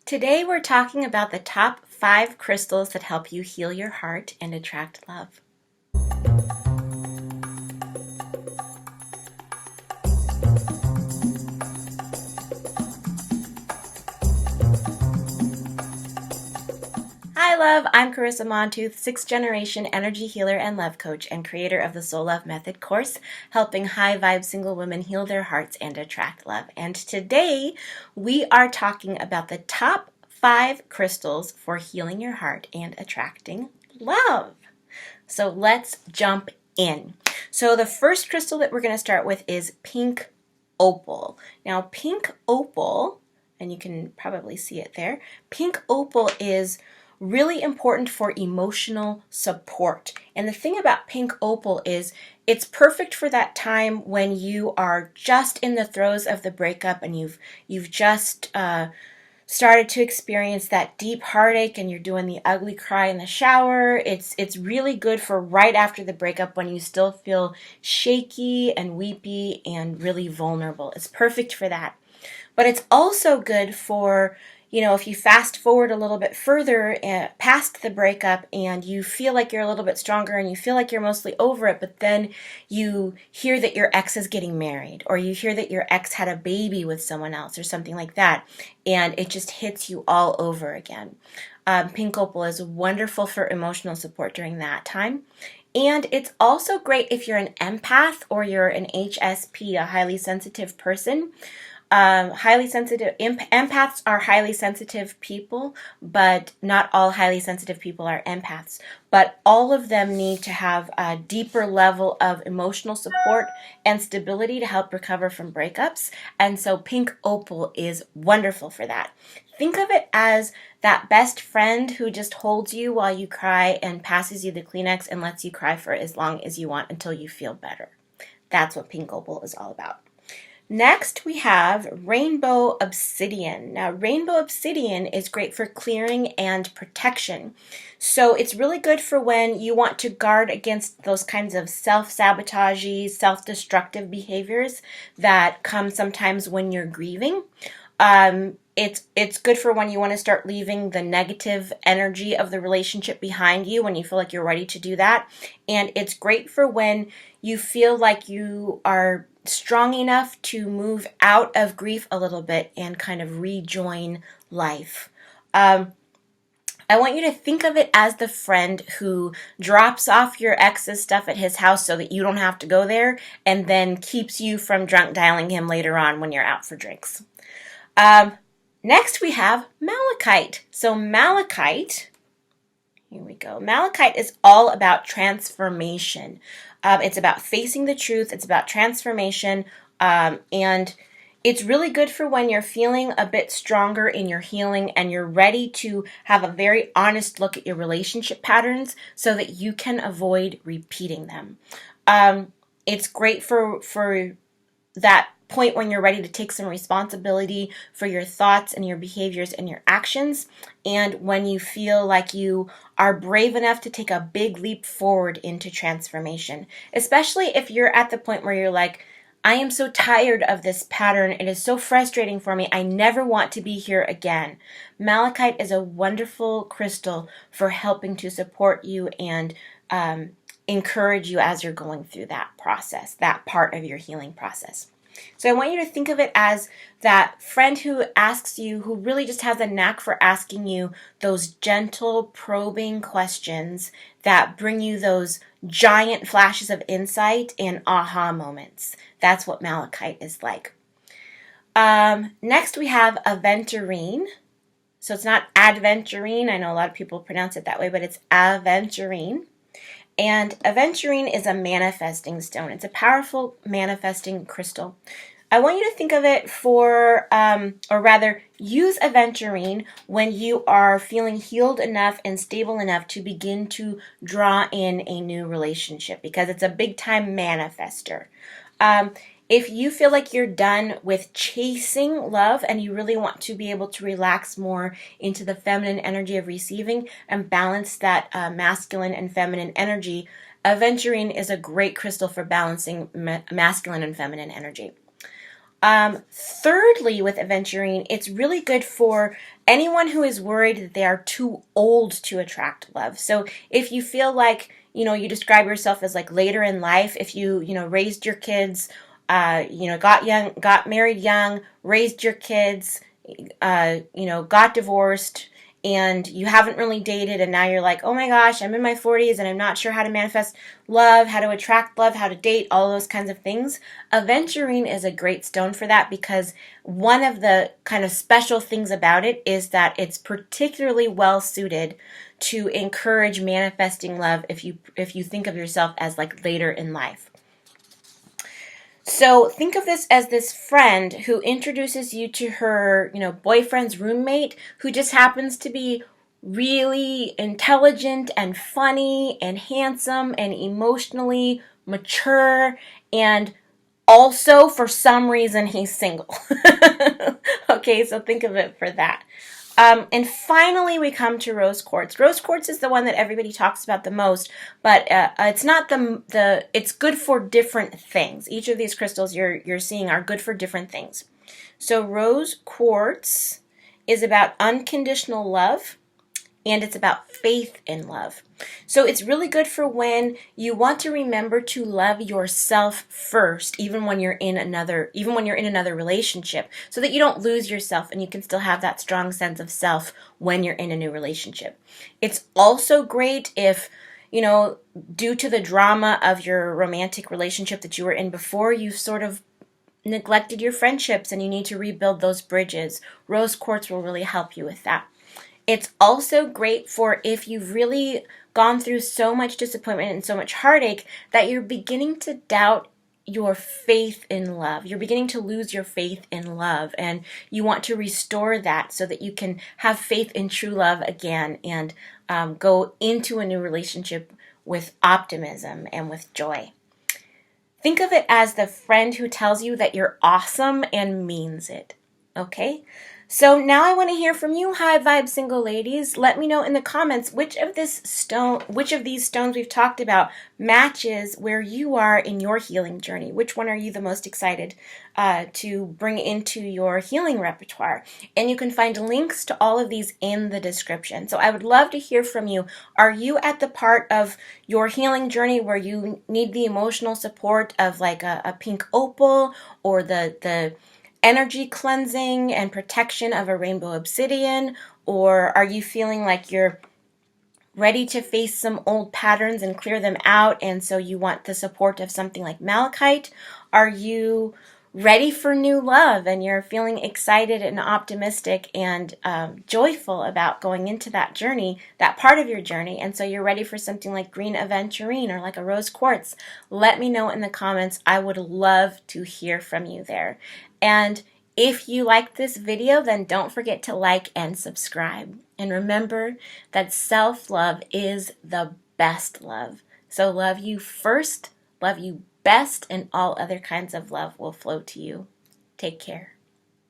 Today we're talking about the top 5 crystals that help you heal your heart and attract love. Hi love, I'm Carisa Montooth, 6th generation energy healer and love coach and creator of the Soul Love Method course, helping high vibe single women heal their hearts and attract love. And today we are talking about the top 5 crystals for healing your heart and attracting love. So let's jump in. So the first crystal that we're going to start with is pink opal. Now pink opal, and you can probably see it there, pink opal is really important for emotional support. And the thing about pink opal is it's perfect for that time when you are just in the throes of the breakup and you've just started to experience that deep heartache and you're doing the ugly cry in the shower. It's really good for right after the breakup when you still feel shaky and weepy and really vulnerable. It's perfect for that. But it's also good for, if you fast forward a little bit further past the breakup and you feel like you're a little bit stronger and you feel like you're mostly over it, but then you hear that your ex is getting married or you hear that your ex had a baby with someone else or something like that, and it just hits you all over again. Pink opal is wonderful for emotional support during that time. And it's also great if you're an empath or you're an HSP, a highly sensitive person. Highly sensitive empaths are highly sensitive people, but not all highly sensitive people are empaths. But all of them need to have a deeper level of emotional support and stability to help recover from breakups. And so pink opal is wonderful for that. Think of it as that best friend who just holds you while you cry and passes you the Kleenex and lets you cry for as long as you want until you feel better. That's what pink opal is all about. Next, we have rainbow obsidian. Now, rainbow obsidian is great for clearing and protection. So it's really good for when you want to guard against those kinds of self-sabotage, self-destructive behaviors that come sometimes when you're grieving. It's good for when you want to start leaving the negative energy of the relationship behind you when you feel like you're ready to do that. And it's great for when you feel like you are strong enough to move out of grief a little bit and kind of rejoin life. I want you to think of it as the friend who drops off your ex's stuff at his house so that you don't have to go there and then keeps you from drunk dialing him later on when you're out for drinks. Next we have malachite. So malachite, here we go. Malachite is all about transformation. It's about facing the truth. It's about transformation. And it's really good for when you're feeling a bit stronger in your healing and you're ready to have a very honest look at your relationship patterns so that you can avoid repeating them. It's great for that point when you're ready to take some responsibility for your thoughts and your behaviors and your actions, and when you feel like you are brave enough to take a big leap forward into transformation, especially if you're at the point where you're like, I am so tired of this pattern. It is so frustrating for me. I never want to be here again. Malachite is a wonderful crystal for helping to support you and encourage you as you're going through that process, that part of your healing process. So I want you to think of it as that friend who asks you, who really just has a knack for asking you those gentle, probing questions that bring you those giant flashes of insight and aha moments. That's what malachite is like. Next we have aventurine. So it's not adventurine. I know a lot of people pronounce it that way, but it's aventurine. And aventurine is a manifesting stone. It's a powerful manifesting crystal. I want you to think of it or rather, use aventurine when you are feeling healed enough and stable enough to begin to draw in a new relationship because it's a big time manifester. If you feel like you're done with chasing love and you really want to be able to relax more into the feminine energy of receiving and balance that masculine and feminine energy, aventurine is a great crystal for balancing masculine and feminine energy. Thirdly, with Aventurine, it's really good for anyone who is worried that they are too old to attract love. So if you feel like, you describe yourself as like later in life, if you, raised your kids, got married young, raised your kids, got divorced, and you haven't really dated, and now you're like, oh my gosh, I'm in my 40s and I'm not sure how to manifest love, how to attract love, how to date, all those kinds of things. Aventurine is a great stone for that, because one of the kind of special things about it is that it's particularly well suited to encourage manifesting love if you think of yourself as like later in life. So think of this as this friend who introduces you to her, boyfriend's roommate, who just happens to be really intelligent and funny and handsome and emotionally mature, and also for some reason he's single. Okay, so think of it for that. And finally, we come to rose quartz. Rose quartz is the one that everybody talks about the most, but it's not it's good for different things. Each of these crystals you're seeing are good for different things. So rose quartz is about unconditional love, and it's about faith in love. So it's really good for when you want to remember to love yourself first, even when you're in another relationship, so that you don't lose yourself and you can still have that strong sense of self when you're in a new relationship. It's also great if, due to the drama of your romantic relationship that you were in before, you've sort of neglected your friendships and you need to rebuild those bridges. Rose quartz will really help you with that. It's also great for if you've really gone through so much disappointment and so much heartache that you're beginning to doubt your faith in love. You're beginning to lose your faith in love, and you want to restore that so that you can have faith in true love again and go into a new relationship with optimism and with joy. Think of it as the friend who tells you that you're awesome and means it. Okay? So now I want to hear from you, high vibe single ladies. Let me know in the comments which of these stones we've talked about matches where you are in your healing journey. Which one are you the most excited to bring into your healing repertoire? And you can find links to all of these in the description. So I would love to hear from you. Are you at the part of your healing journey where you need the emotional support of like a pink opal, or the energy cleansing and protection of a rainbow obsidian? Or are you feeling like you're ready to face some old patterns and clear them out, and so you want the support of something like malachite? Are you ready for new love and you're feeling excited and optimistic and joyful about going into that journey, that part of your journey, and so you're ready for something like green aventurine or like a rose quartz? Let me know in the comments. I would love to hear from you there. And if you liked this video, then don't forget to like and subscribe. And remember that self-love is the best love. So love you first, love you best, and all other kinds of love will flow to you. Take care.